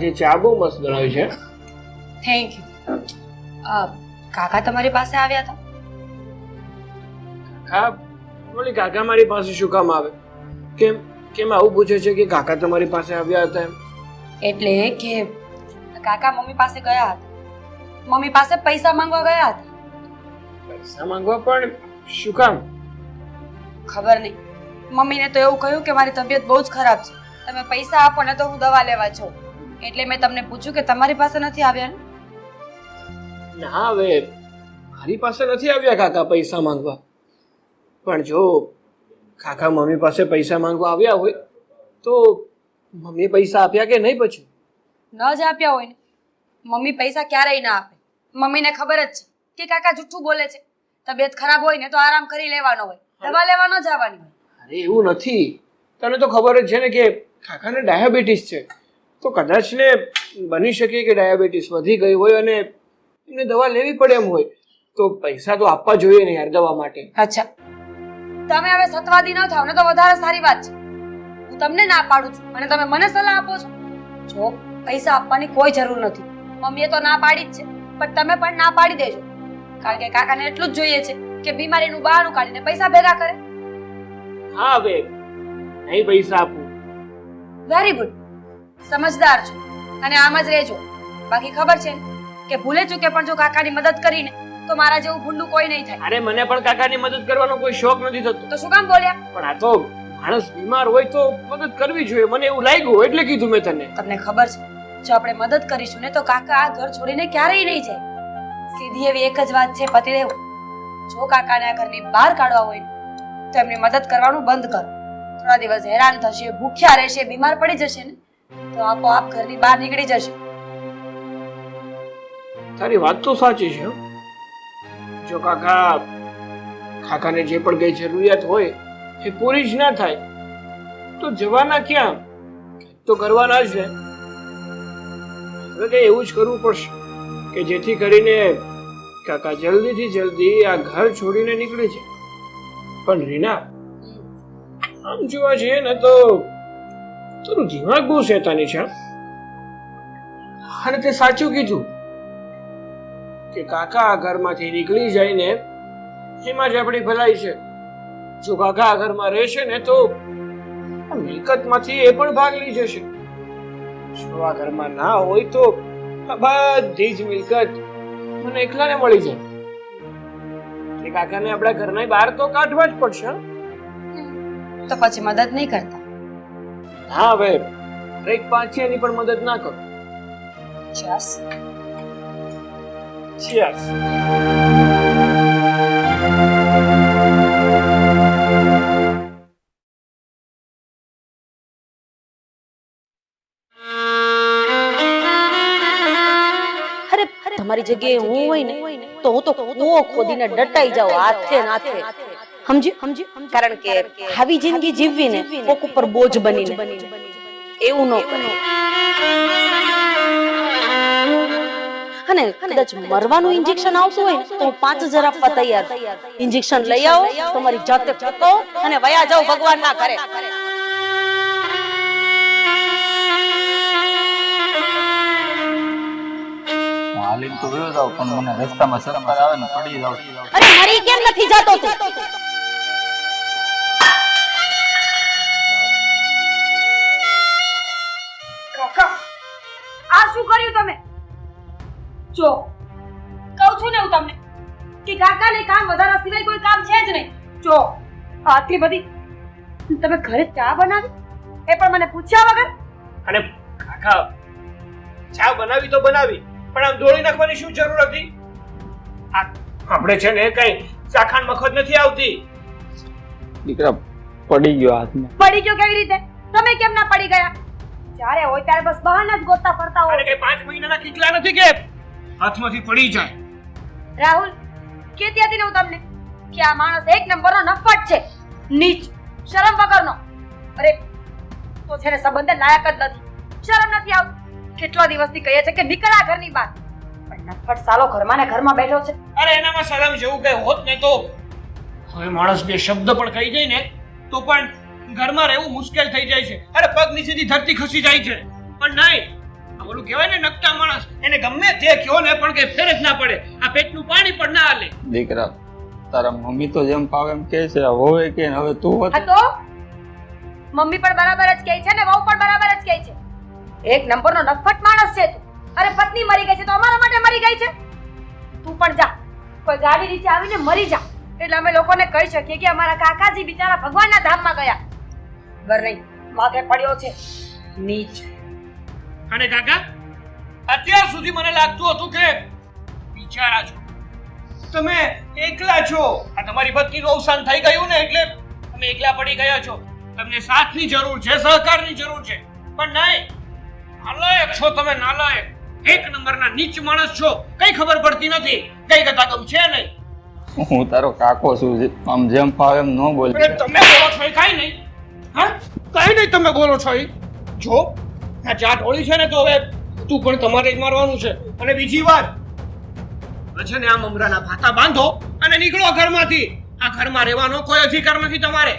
આજે ચા બહુ મસ્ત બનાવી છે. Thank you. કાકા તમારી પાસે આવ્યા હતા? કાકા મારી પાસે શું કામ આવે? કેમ કેમ આવું પૂછે છે કે કાકા તમારી પાસે આવ્યા હતા એમ? એટલે કે કાકા મમ્મી પાસે ગયા હતા. મમ્મી પાસે પૈસા માંગવા ગયા હતા. પૈસા માંગવા? પણ શું કામ? ખબર નહીં. મમ્મીને તો એવું કહ્યું કે મારી તબિયત બહુ જ ખરાબ છે, તમે પૈસા આપો ને તો હું દવા લેવા જાઉં. એટલે મેં તમને પૂછ્યું કે તમારી પાસે નથી આવ્યા ને? ના, હવે મારી પાસે નથી આવ્યા કાકા પૈસા માંગવા. પણ જો કાકા મમ્મી પાસે પૈસા માંગવા આવ્યા હોય તો મમ્મી પૈસા આપ્યા કે નહીં? પછી ન જ આપ્યા હોય ને, મમ્મી પૈસા ક્યારેય ના આપે. મમ્મીને ખબર જ છે કે કાકા જૂઠું બોલે છે. તબિયત ખરાબ હોય ને તો આરામ કરી લેવાનો હોય, દવા લેવા ન જવાની હોય. અરે એવું નથી, તને તો ખબર જ છે ને કે કાકાને ડાયાબિટીસ છે. તો કદાચ ને બની શકે કે ડાયાબિટીસ વધી ગઈ હોય અને એમને દવા લેવી પડે એમ હોય, તો પૈસા તો આપવા જોઈએ ને યાર દવા માટે. અચ્છા, તમે હવે સતવાદી ન થાવ ને તો વધારે સારી વાત છે. હું તમને ના પાડું છું અને તમે મને સલાહ આપો છો. જો પૈસા આપવાની કોઈ જરૂર નથી. મમ્મીએ તો ના પાડી જ છે, પણ તમે પણ ના પાડી દેજો. કારણ કે કાકાને એટલું જ જોઈએ છે કે બીમારીનું બહાનું કાઢીને પૈસા ભેગા કરે. હા, હવે નહીં પૈસા આપું. વેરી ગુડ, સમજદાર છો અને આમ જ રહેજો. બાકી ખબર છે ને કે ભૂલે ચૂકે પણ જો કાકાની મદદ કરીને તો મારા જેવું ભૂંડું કોઈ નહીં થાય. અરે મને પણ કાકાની મદદ કરવાનો કોઈ શોખ નથી થતો. તો શું કામ બોલ્યા? પણ આ તો માણસ બીમાર હોય તો મદદ કરવી જોઈએ, મને એવું લાગ્યું એટલે કીધું મેં તને. તમને ખબર છે જો આપણે મદદ કરીશું ને તો કાકા આ ઘર છોડીને ક્યારેય નહીં જાય. સીધી એવી એક જ વાત છે પતિદેવ, જો કાકાને આ ઘરની બહાર કાઢવા હોય તો એમની મદદ કરવાનું બંધ કરો. થોડા દિવસ હેરાન થશે, ભૂખ્યા રહેશે, બીમાર પડી જશે ને તો આપોઆપ ઘરની બહાર નીકળી જશે. તારી વાત તો સાચી છે. જો કાકાને જે પણ કઈ જરૂરિયાત હોય એ પૂરી જ ના થાય તો જવાના ક્યાં? તો કરવાના જ ને. હવે કઈ એવું જ કરવું પડશે કે જેથી કરીને કાકા જલ્દીથી જલ્દી આ ઘર છોડીને નીકળી જાય. પણ રીના, આમ જોવા જઈએ ને તો તારું દિમાગ બહુ શેતાની છે. અને તે સાચું કીધું કે કાકા આ ઘરમાંથી નીકળી જાય ને એમાં જ આપણી ભલાઈ છે. જો કાકા આ ઘરમાં રહેશે ને તો મિલકતમાંથી એ પણ ભાગ લઈ જશે. જો આ ઘરમાં ના હોય તો બધી જ મિલકત મને એકલાને મળી જાય. એ કાકાને આપણા ઘરના બહાર તો કાઢવા જ પડશે. તો પછી મદદ નહીં કરતા? હા, હવે એક પાંચિયાની પણ મદદ ના કરો. Cheers. Cheers. તમારી જગ્યાએ હું હોય ને તો હું તો કૂવો ખોદીને ડટાઈ જાઉં હાથે નાથે. સમજી? કારણ કે આવી જિંદગી જીવવી ને કોક ઉપર બોજ બનીને એવું ન કરે. અને કદાચ મરવાનું ઇન્જેક્શન આવતું હોય ને તો હું 5000 આપવા તૈયાર. ઇન્જેક્શન લઈ આવો, તમારી જાતે ફૂકો અને વયા જાઓ ભગવાન ના કરે. હાલીને તો વયો જાવ પણ મને રસ્તામાં સરકાર આવે ને પડી જાવ. અરે મરી કેમ નથી જાતો તું? કાકા, આ શું કર્યું તમે? જો કહું છું ને હું તમને કે કાકાને કામ વધારા સિવાય કોઈ કામ છે જ નહીં. જો આટલી બધી તમે ઘરે ચા બનાવી એ પણ મને પૂછ્યા વગર? અને કાકા ચા બનાવી તો બનાવી, પણ આમ દોડી નાખવાની શું જરૂર હતી? આપણે છે ને કઈ ચાખાણ મખત નથી આવતી. દીકરા પડી ગયો હાથમાં. પડી ગયો કેવી રીતે? તમે કેમ ના પડી ગયા? જ્યારે હોય ત્યારે બસ બહાના જ ગોતતા ફરતા હો. અને કઈ 5 મહિનાના કિકલા નથી કે હાથમાંથી પડી જાય. રાહુલ, કહેતી હતી ને હું તમને કે આ માણસ એક નંબરનો નફટ છે, નીચ, શરમ વગરનો. અરે તો છે ને સંબંધ લાયક જ નથી. શરમ નથી આવતી. કેટલા દિવસથી કહીએ છે કે નીકળ આ ઘરની બહાર, પણ નફટ સાલો ઘરમાં ને ઘરમાં બેઠો છે. અરે એનામાં શરમ જેવું કઈ હોત ને તો હવે માણસ બે શબ્દ પણ કહી જાય ને તો પણ ઘરમાં રહેવું મુશ્કેલ થઈ જાય છે. અરે પગ નીચેથી ધરતી ખસી જાય છે. પણ નહીં, ઓલું કહેવાય ને નકટા માણસ, એને ગમે તે કયો ને પણ કઈ ફેર જ ના પડે, આ પેટનું પાણી પણ ના હાલે. દીકરા તારા મમ્મી તો જેમ ફાવે એમ કહે છે, હવે કે હવે તું હોત. હા તો મમ્મી પણ બરાબર જ કહે છે ને વહુ પણ બરાબર જ કહે છે. એક નંબરનો નફટ માણસ છે તું. અરે પત્ની મરી ગઈ છે તો અમારા માટે મરી ગઈ છે. તું પણ જા, કોઈ ગાડી નીચે આવીને મરી જા, એટલે અમે લોકોને કહી શકીએ કે અમારા કાકાજી બિચારા ભગવાનના ધામમાં ગયા. બર નહીં, માથે પડ્યો છે નીચ. અને કાકા, અત્યાર સુધી મને લાગતું હતું કે બિચારા છો તમે, એકલા છો. આ તમારી પત્નીનું અવસાન થઈ ગયું ને એટલે તમે એકલા પડી ગયા છો. તમને સાથની જરૂર છે, સહકારની જરૂર છે, પણ નહીં. નાલાયક છો તમે, નાલાયક. એક નંબરના નીચ માણસ છો. કઈ ખબર પડતી નથી, કઈ કથાકમ છે નહીં. હું તારો કાકો છું, આમ જેમ ફાવે એમ ન બોલ. અરે તમે બોલો છો એ કાઈ નહીં. હા, કાઈ નહીં તમે બોલો છો એ. જો આ ચાટ હોળી છે ને તો હવે તું પણ તમારે જ મારવાનું છે. અને બીજી વાત, છે ને આ મમરાના ભાતા બાંધો અને નીકળો ઘરમાંથી. આ ઘરમાં રહેવાનો કોઈ અધિકાર નથી તમારે.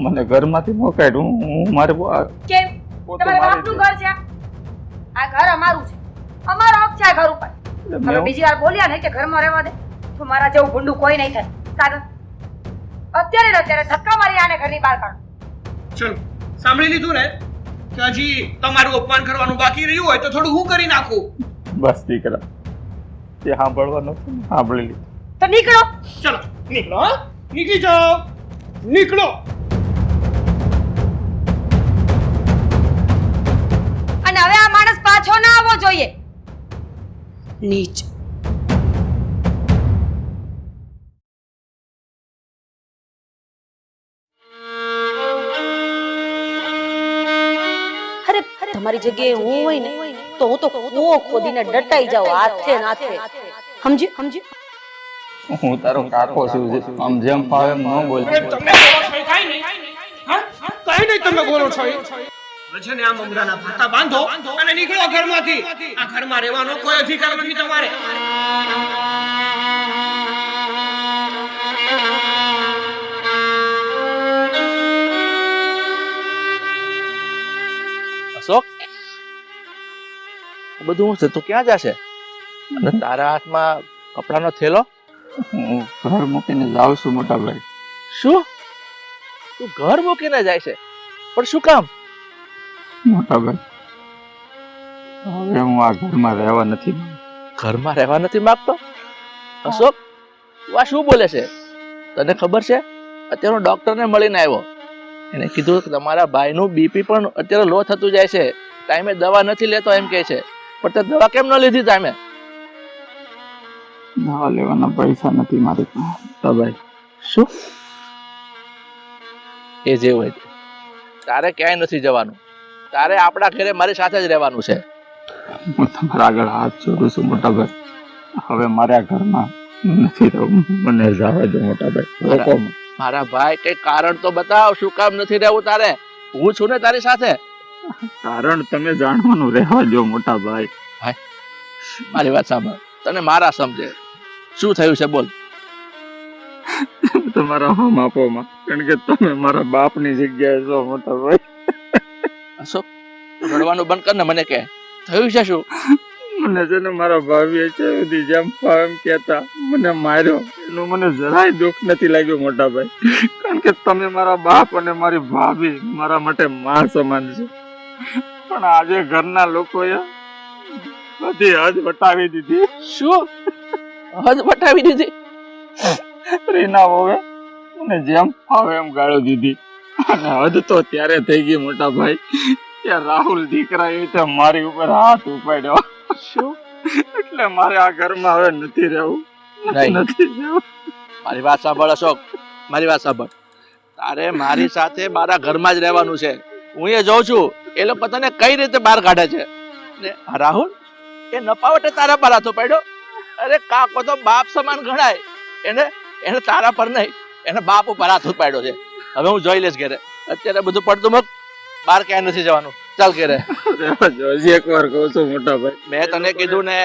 મને ઘરમાંથી મોકાડ. હું મારે કેમ? તમારા બાપનું ઘર છે આ ઘર અમારું છે, અમારો હક છે આ ઘર ઉપર. હવે બીજી વાર બોલ્યા ને કે ઘરમાં રહેવા દે તો મારા જેવું ગુંડું કોઈ નહીં થાય. સાગર, અત્યારે ને અત્યારે ધક્કા મારી આને ઘરની બહાર કાઢો. ચલો, સાંભળી લીધું ને કે હજી તમારું અપમાન કરવાનું બાકી રહ્યું હોય તો થોડું હું કરી નાખું. બસ દીકરા, તે સાંભળવાનું સાંભળી લીધું. તો નીકળો. ચલો નીકળો, હા? નીકળી જાઓ, નીકળો. અને હવે આ માણસ પાછો ના આવવો જોઈએ. નીચ. અરે તમારી જગ્યાએ હું હોય ને તો હું તો કૂવો ખોદીને ડટાઈ જાઉં હાથે નાથે. સમજી? હું તારો કાકો છું, આમ જેમ ફાવે એમ ન બોલ. અરે તમે બોલો છો એ કાઈ નહીં. હા, કાઈ નહીં તમે બોલો છો એ. છે ને આ મમરાના ભાતા બાંધો અને નીકળો ઘરમાંથી. આ ઘરમાં રહેવાનો કોઈ અધિકાર નથી તમારે. અશોક, આ બધું હું છે? તું ક્યાં જશે? અને તારા હાથમાં કપડાનો થેલો? હું ઘર મૂકીને જાઉં છું મોટા ભાઈ. શું? તું ઘર મૂકીને જાય છે? પણ શું કામ? મોટા ભાઈ, હવે હું આ ઘરમાં રહેવા નથી. ઘરમાં રહેવા નથી માંગતો? અશોક, તું આ શું બોલે છે? તને ખબર છે અત્યારે હું ડોક્ટરને મળીને આવ્યો. એને કીધું કે તમારા ભાઈનું બીપી પણ અત્યારે લો થતું જાય છે, ટાઈમે દવા નથી લેતો એમ કહે છે. પણ તે દવા કેમ ન લીધી ટાઈમે? દવા લેવાના પૈસા નથી મારી પાસે ભાઈ. શું? એ જે હોય તે. તારે ક્યાંય નથી જવાનું. તારે આપણા ઘરે મારી સાથે જ રહેવાનું છે. હું તમારા આગળ હાથ જોડું છું મોટા ભાઈ. હવે મારે આ ઘરમાં નથી રહેવું. મને જવા દો મોટા ભાઈ. મારા ભાઈ, કઈ કારણ તો બતાવ, શું કામ નથી રહેવું તારે? હું છું ને તારી સાથે. કારણ તમે જાણવાનું રહેવા દો મોટા ભાઈ. મારી વાત સાંભળ, તને મારા સમજે. શું થયું છે બોલ. તમારા હમ આપોમાં, કારણ કે તમે મારા બાપની જગ્યાએ છો મોટા ભાઈ. અશોક, રડવાનું બંધ કર ને મને કે થયું છે શું? મને છે ને મારા ભાભીએ છે બધી જેમ ફાવે એમ કહેતા મને માર્યો, એનું મને જરાય દુઃખ નથી લાગ્યું મોટા ભાઈ. કારણ કે તમે મારા બાપ અને મારી ભાભી મારા માટે માં સમાન છે. પણ આજે ઘરના લોકોએ બધી હદ વટાવી દીધી. શું હદ વટાવી દીધી? રીના હોવે મને જેમ ફાવે એમ ગાળો દીધી. અને હદ તો ત્યારે થઈ ગઈ મોટા ભાઈ કે રાહુલ દીકરા એ રીતે મારી ઉપર હાથ ઉપાડ્યો. શું? એટલે મારે આ ઘરમાં હવે નથી રહેવું. નથી રહેવું. મારી વાત સાંભળ અશોક, મારી વાત સાંભળ. તારે મારી સાથે મારા ઘરમાં જ રહેવાનું છે. હું એ જોઉં છું એ લોકો તને કઈ રીતે બહાર કાઢે છે. ને આ રાહુલ, એ નપાવટે તારા પર હાથો પાડ્યો. અરે કાકો તો બાપ સમાન ગણાય. એને તારા પર નહીં, એને બાપ ઉપર હાથ પાડ્યો છે. હવે હું જોઈ લઈશ ઘરે. અત્યારે બધું પડતું મત, બહાર ક્યાંય નથી જવાનું. ચાલ ઘરે. એક વાર કહું છું મોટા ભાઈ, મેં તને કીધું ને,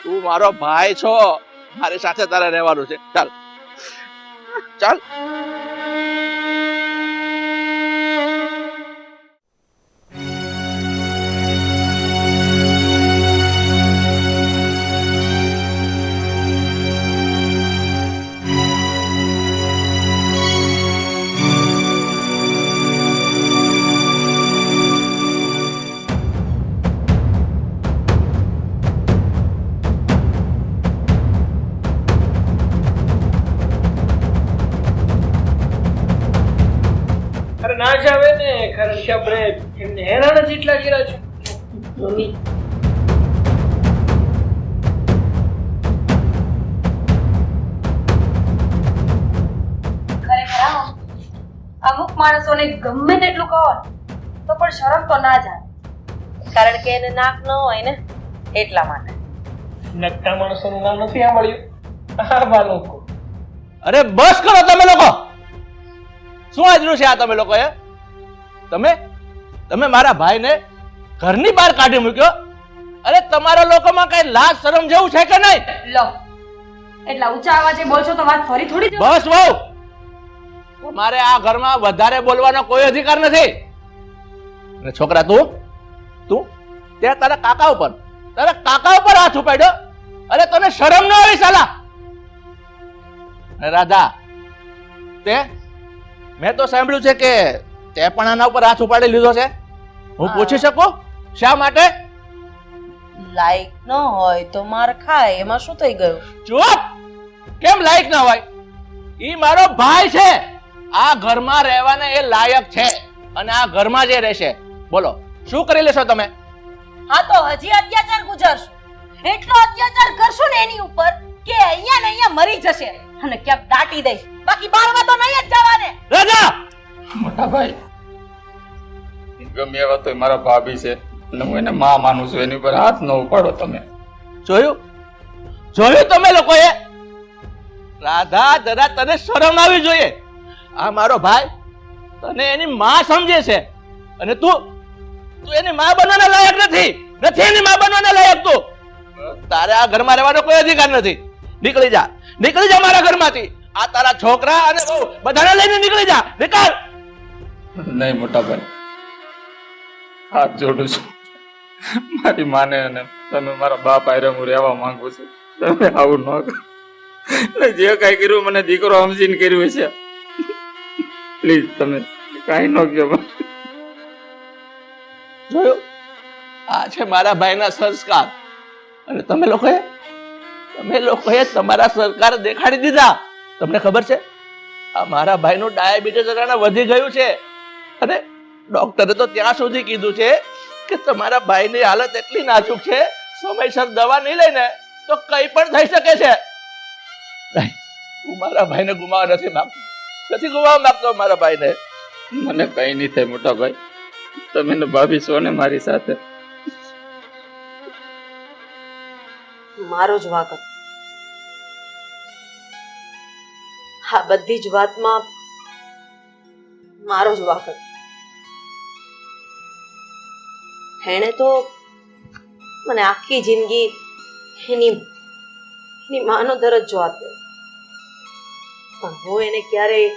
તું મારો ભાઈ છો, મારી સાથે તારે રહેવાનું છે. ચાલ ચાલ. હેરાન જ એટલા કર્યા છે. મમ્મી ખરેખર હા, અમુક માણસોને ગમે તેટલું કહો ને, તો પણ શરમ તો ના જાય. કારણ કે એને નાક ન હોય ને એટલા માટે. નકટા માણસોનું નામ નથી સાંભળ્યું? આવા લોકો. અરે બસ કરો તમે લોકો. શું આજનું છે આ તમે લોકોએ? તમે તમે મારા ભાઈને ઘરની બહાર કાઢી મૂક્યો. અરે તમારા લોકોમાં કઈ લાજ શરમ જેવું છે કે નહીં? લો, એટલા ઊંચા અવાજે બોલશો તો વાત ફરી થોડી જશે. બસ વહુ, તમારે આ ઘરમાં વધારે બોલવાનો કોઈ અધિકાર નથી. અને છોકરા તું તું ત્યાં તારા કાકા ઉપર હાથ ઉપાડ્યો. અરે તને શરમ ન આવી સાલા? અને રાધા, મેં તો સાંભળ્યું છે કે તે પણ આના ઉપર હાથ ઉપાડી લીધો છે. હું પૂછી શકું શા માટે? લાઈક ન હોય તો માર ખાય, એમાં શું થઈ ગયું? ચૂપ! કેમ લાયક ના હોય? ઈ મારો ભાઈ છે. આ ઘરમાં રહેવાને એ લાયક છે અને આ ઘરમાં જે રહેશે. બોલો શું કરી લેશો તમે? હા તો હજી અત્યાચાર ગુજારશું. એટલો અત્યાચાર કરશું ને એની ઉપર કે અહીંયા ને અહીંયા મરી જશે અને ક્યાંક દાટી દઈશ. બાકી બાળવા તો નહીં જ જવાને. રાજા! મોટા ભાઈ, ગમે એવા તો મારા ભાભી છે અને હું એને માં માનું છું. એની ઉપર હાથ ન ઉપાડો તમે. જોયું તમે લોકોએ? રાધા, જરા તને શરમ આવી જોઈએ. આ મારો ભાઈ તને એની માં સમજે છે અને તું એની માં બનવાના લાયક નથી. એની માં બનવાના લાયક તું. તારે આ ઘરમાં રહેવાનો કોઈ અધિકાર નથી. નીકળી જા મારા ઘરમાંથી. આ તારા છોકરા અને બહુ બધાને લઈને નીકળી જા. નીકળ. નહીં મોટા ભાઈ, હાથ જોડું છું. મારી માને અને તમે મારા બાપ આયરે હું રહેવા માંગુ છું. તમે આવું ન કરો. જે કઈ કર્યું મને દીકરો સમજીને કર્યું છે. પ્લીઝ તમે કઈ ન કહો. જોયું? આ છે મારા ભાઈના સંસ્કાર. અને તમે લોકોએ તમારા સંસ્કાર દેખાડી દીધા. તમને ખબર છે આ મારા ભાઈનું ડાયાબિટીસ વધી ગયું છે અને ડોક્ટરે તો ત્યાં સુધી કીધું છે કે તમારા ભાઈની હાલત એટલી નાજુક છે, સમયસર દવા નહીં લઈને તો કઈ પણ થઈ શકે છે. હું મારા ભાઈને ગુમાવવા નથી માંગતો મારા ભાઈને. મને કઈ નહીં થાય મોટા ભાઈ. તમે ને ભાભી છો ને મારી સાથે. મારો જ વાક હતો. આ બધી જ વાતમાં મારો જ વાક હતો. એણે તો મને આખી જિંદગી એની માનો દરજ્જો આપ્યો, પણ હું એને ક્યારેય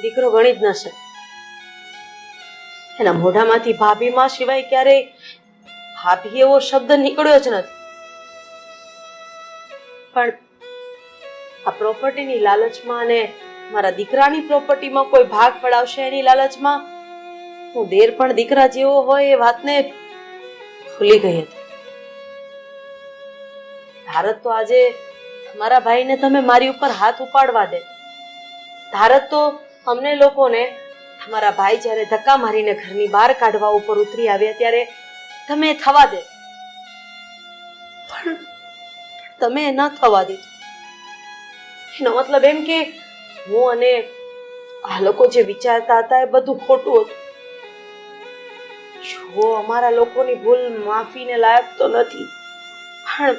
દીકરો ગણી જ ન શકી. એના મોઢામાંથી ભાભીમાં સિવાય ક્યારેય ભાભી એવો શબ્દ નીકળ્યો જ નથી. પણ આ પ્રોપર્ટીની લાલચમાં અને મારા દીકરાની પ્રોપર્ટીમાં કોઈ ભાગ પડાવશે એની લાલચમાં હું દેર પણ દીકરા જેવો હોય એ વાતને ભૂલી ગઈ હતી. ધારત તો આજે મારા ભાઈને તમે મારી ઉપર હાથ ઉપાડવા દે. ધારત તો અમને લોકોને તમારા ભાઈ જ્યારે ધક્કા મારીને ઘરની બહાર કાઢવા ઉપર ઉતરી આવ્યા ત્યારે તમે થવા દે, પણ તમે ન થવા દીધું. એનો મતલબ એમ કે હું અને આ લોકો જે વિચારતા હતા એ બધું ખોટું હતું. જો અમારા લોકોની ભૂલ માફીને લાયક તો નથી, પણ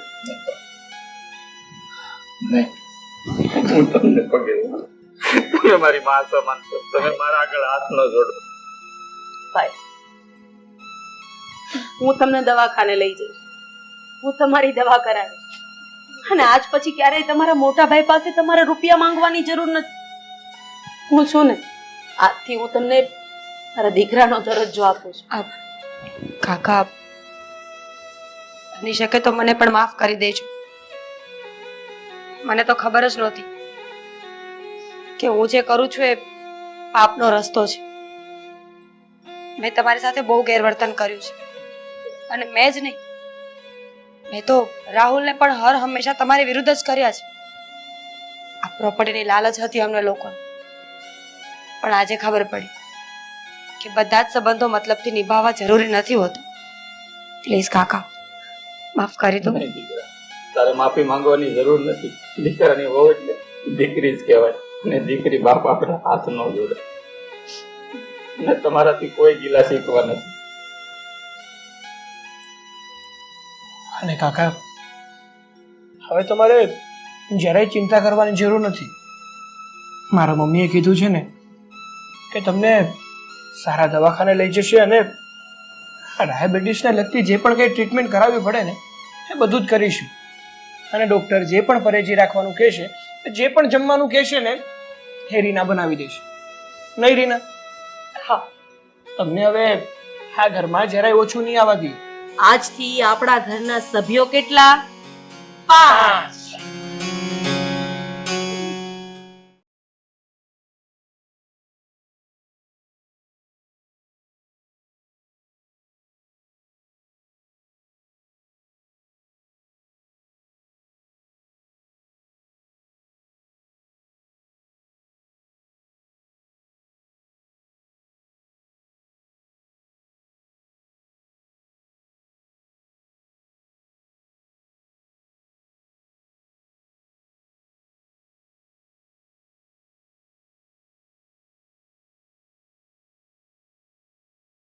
હું તમને પગે લાગુ. તમે મારી માં સમાન છો. તમે મારા આગળ હાથ ન જોડો. ભાઈ, હું તમને દવાખાને લઈ જઈશ, હું તમારી દવા કરાવીશ અને આજ પછી ક્યારેય તમારા મોટા ભાઈ પાસે તમારે રૂપિયા માંગવાની જરૂર નથી. હું છું ને, આજથી હું તમને મારા દીકરાનો દરજ્જો આપું છું. કાકા, બની શકે તો મને પણ માફ કરી દેજો. મને તો ખબર જ નહોતી કે હું જે કરું છું એ પાપનો રસ્તો છે. મેં તમારી સાથે બહુ ગેરવર્તન કર્યું છે અને મેં જ નહીં, મેં તો રાહુલને પણ હર હંમેશા તમારી વિરુદ્ધ જ કર્યા છે. આ પ્રોપર્ટીની લાલચ હતી અમને લોકોને, પણ આજે ખબર પડી કે બધા જ સંબંધો મતલબથી નિભાવવા જરૂરી નથી હોતું. પ્લીઝ કાકા, માફ કરી દો. નહીં દીકરા, તારે માફી માંગવાની જરૂર નથી. દીકરાની વહુ એટલે દીકરી જ કહેવાય, અને દીકરી બાપ આપણા હાથ ન જોડે. અને તમારાથી કોઈ ગીલા શીખવા નથી. અને કાકા, હવે તમારે જરાય ચિંતા કરવાની જરૂર નથી. મારા મમ્મીએ કીધું છે ને કે તમને સારા દવાખાને લઈ જશે અને ડાયાબિટીસને લગતી જે પણ કંઈ ટ્રીટમેન્ટ કરાવવી પડે ને એ બધું જ કરીશું. અને ડૉક્ટર જે પણ પરેજી રાખવાનું કહેશે, જે પણ જમવાનું કહેશે ને એ રીના બનાવી દેશે. નહીં રીના? હા, તમને હવે આ ઘરમાં જરાય ઓછું નહીં આવવા દઈએ. આજથી આપણા ઘરના સભ્યો કેટલા? 5.